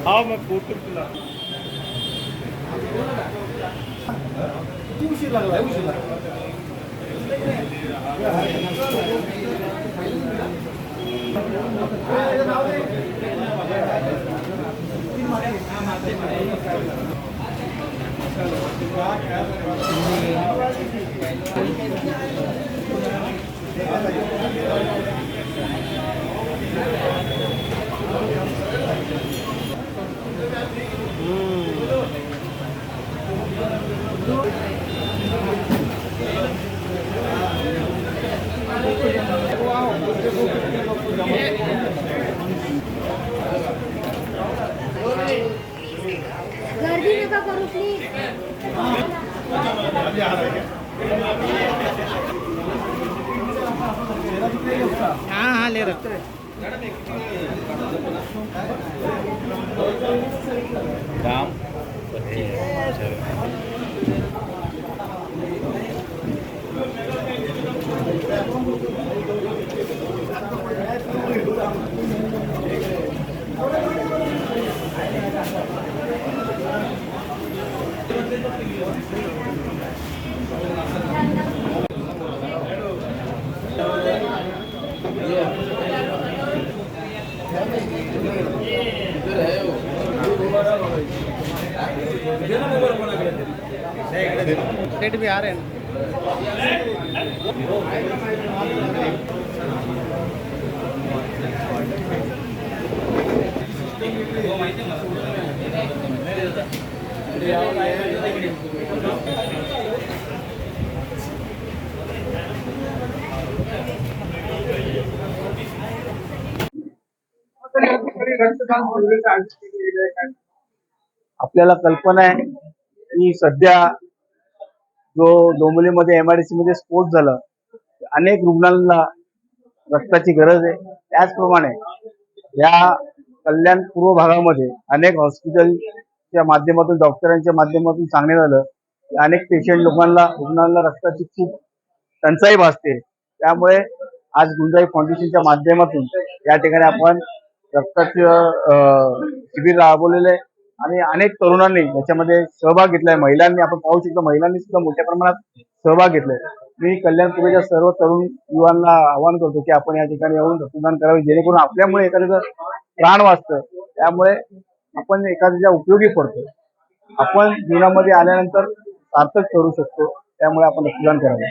हाँ मैं फोटो खिला उशीर लागला उशीर लागला गर्दी नका करू प्लीज. हाँ हाँ ले रखते राम सेट भी आ रहे हैं. आपल्याला कल्पना आहे की सध्या जो डोंबिवलीमध्ये MIDC मध्ये स्फोट झाला, अनेक रुग्णांना रक्ताची गरज आहे. त्याचप्रमाणे या कल्याण पूर्व भागामध्ये अनेक हॉस्पिटलच्या माध्यमातून डॉक्टरांच्या माध्यमातून सांगण्यात आलं की अनेक पेशंट रुग्णांना रक्ताची खूप टंचाई भासते. त्यामुळे आज गुंजाई फाउंडेशनच्या माध्यमातून या ठिकाणी आपण रक्ताचं शिबिर राबवलेलं आहे आणि अनेक तरुणांनी याच्यामध्ये सहभाग घेतलाय. महिलांनी आपण पाहू शकतो, महिलांनी सुद्धा मोठ्या प्रमाणात सहभाग घेतलाय. मी कल्याणपूरच्या सर्व तरुण युवांना आवाहन करतो की आपण या ठिकाणी येऊन रक्तदान करावे, जेणेकरून आपल्यामुळे एखाद्याचं प्राण वाचतं. त्यामुळे आपण एखाद्याच्या उपयोगी पडतो. आपण जीवनामध्ये आल्यानंतर सार्थक करू शकतो. त्यामुळे आपण रक्तदान करावे.